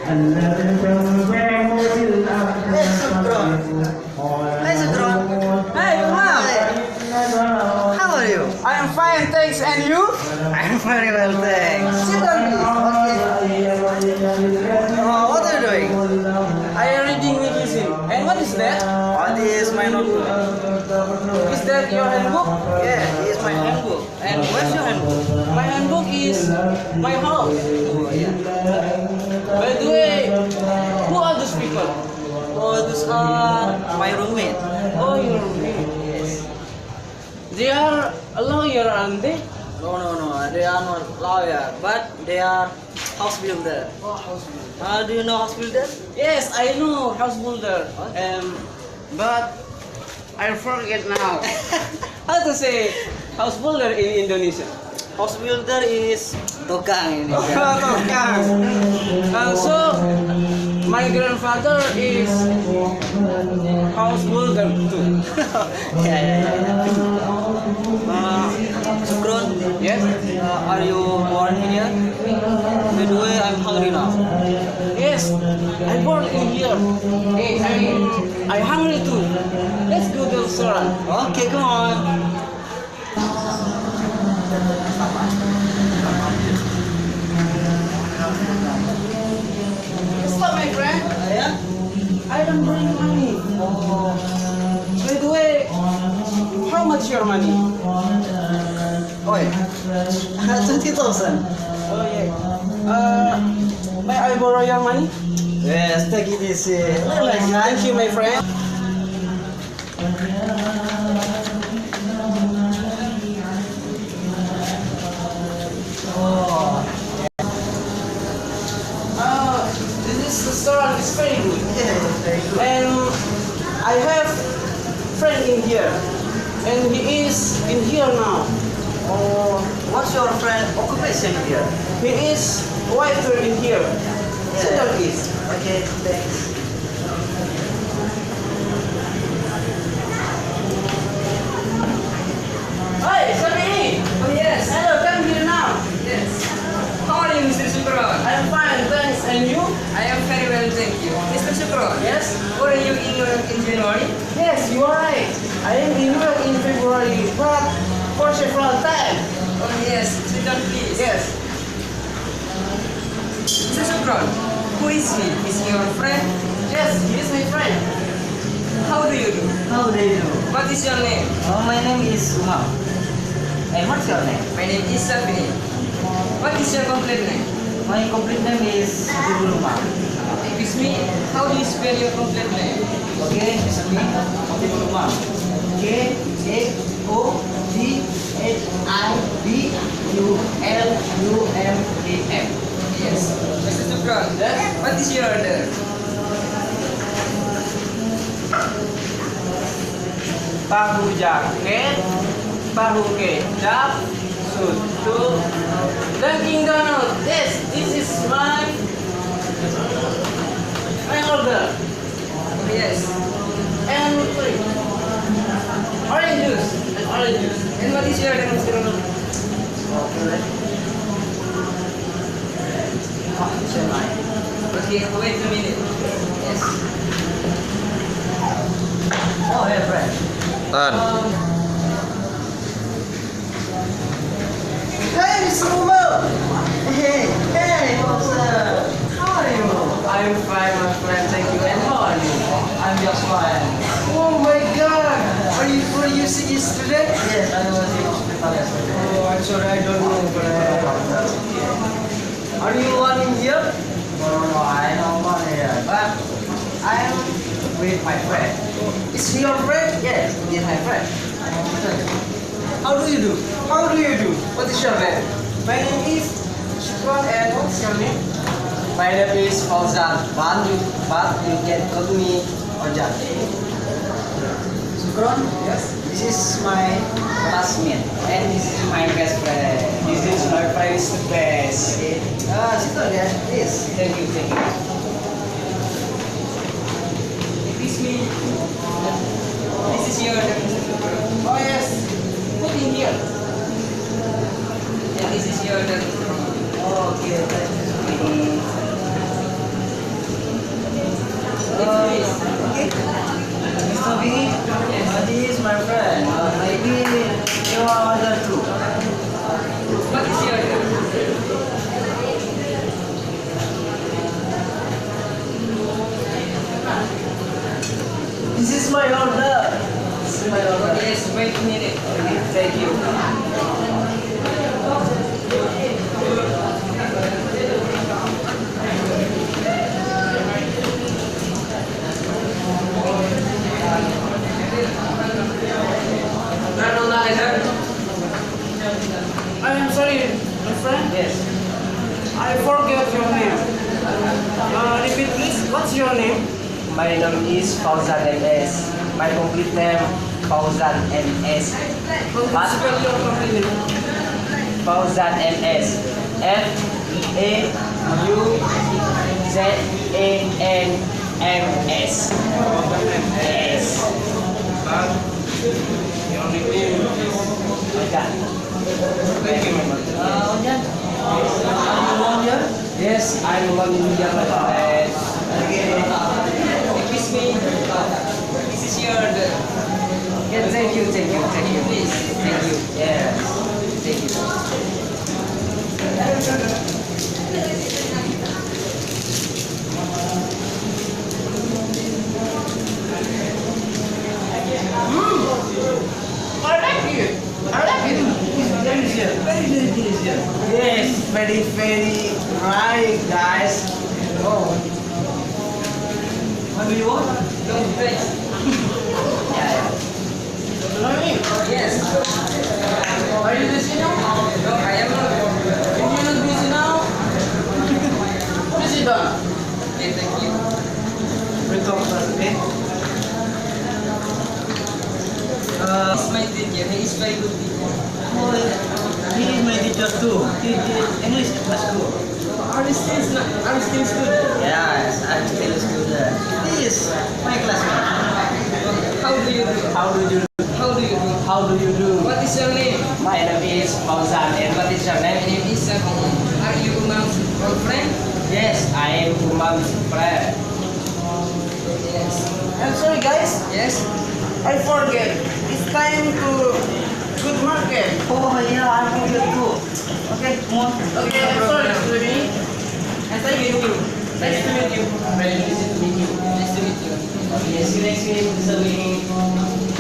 Hey, Sukron. Hey, Sukron. Hey, Umar! How are you? I am fine, thanks. And you? I'm very well, thanks. Sit down, please. Okay. What are you doing? I am reading magazine. And what is that? Oh, this is my notebook. Is that your handbook? Yeah, this is my handbook. And where's your handbook? My handbook is my house. Oh, yeah. By the way, who are those people? Oh, those are my roommate. Oh, your roommate. Yes. They are a lawyer, aren't they? No, no, no. They are not lawyer, but they are house builder. Oh, house builder. Do you know house builder? Yes, I know house builder. But I forget now how to say house builder in Indonesia. House builder is tukang ini. Oh, tukang. So my grandfather is house builder too. Yeah. Sukron, Yes. are you born here? By the way, I'm hungry now. Yes. I born in here. Hey, I hungry too. Let's go to the restaurant. Okay, come on. Stop, my friend. Yeah? I don't bring money. By the way, how much your money? Oi, 20,000. Oh yeah. May I borrow your money? Yes, take it easy. Thank you, my friend. Oh, This restaurant is very good. yeah, very good. And I have friend in here. And he is in here now. Oh, what's your friend occupation here? He is waiter in here. Sit down, please. Okay, thanks. Hi, Sabi! Oh, yes. Hello, come here now. Yes. How are you, Mr. Sukron? I'm fine, thanks. And you? I am very well, thank you. Mr. Sukron, Yes? were you in January? Yes, you are right. I am in work in February, but for several time. Oh yes, sit down please. Yes. Mr. Sukron, who is he? Is he your friend? Yes, he is my friend. How do you do? How do you do? What is your name? Oh, my name is Umar. And what's your name? My name is Safini. What is your complete name? My complete name is Habibul Umar. Excuse me, how do you spell your complete name? Okay, it's me, Habibul Umar. KHOGHIBULUMAM. Yes. Mr. Sukron, what is your order? Tahu jaket, tahu kecap, soto, Dunkin' Donuts. Yes, this is my order. Oh, yes. And sorry, orange juice and orange juice. And what is your order, Mr. Sukron? Okay, wait a minute. Yes. Oh, yeah, friend. Tan, Hey, Mr. Umar. Hey, what's up? How are you? I'm fine, my friend. Thank you. And how are you? I'm just fine. Oh my God! Were you sick yesterday? Yes, I was in hospital yesterday. Oh, I'm sorry. I don't know, friend. Are you one in here? No, I don't want here, but I'm with my friend. Is he your friend? Yes, he's my friend. How do you do? How do you do? What is your name? My name is Shukran, and what's your name? My name is Fauzan, but you can call me Ojak. Sukron? Yes. This is my classmate, and this is my best friend. This is my friend is the best. Okay. Sit down, guys, please. Thank you, thank you. Excuse me. This is your order, Mr. Sukron. Oh yes. Put in here. And this is your order, Mr. Sukron. Okay, thank you. Okay. Mr. B, this is my friend. Maybe you are other too. What is your name? This is my order. This is my order. Yes, wait a minute. Okay, thank you. I'm sorry, my friend. Yes. I forget your name. Repeat please. What's your name? My name is Fauzan MS. My complete name Fauzan MS. How do you spell your company name? Fauzan MS. F A U Z A N M S. Yes. Your nickname. Fauzan. Thank you. Yes, I'm one in India, my friend. Excuse me. This is your Yeah, thank you, thank you, thank you. please. Thank you. Yes, thank you. I like it. I like it. It's delicious. Very, very delicious. Yes, very, very right, guys. Oh. What do you want? Don't press. Yeah, Yes. Are you busy now? No, I am not. If you're not busy now, busy done. Okay, thank you. we talk first, okay? He's my teacher. He is very good teacher. Oh, he is my teacher too. He is English class too. Are you still student? Yes, I'm still a student. He is my classmate. How do you do? How do you do? How do you do? How do you do? What is your name? My name is Fauzan, and what is your My name? name is Are you Umam's old friend? Yes, I am Umam's friend. Yes. I'm sorry guys, Yes? I forget. It's time to good market. Oh yeah, I forget too. Okay, come on. Okay, I'm sorry, Srini. Nice to meet you. Nice to meet you. Very easy to meet you. Nice to meet you. Okay, see you next week, Mr. Winnie.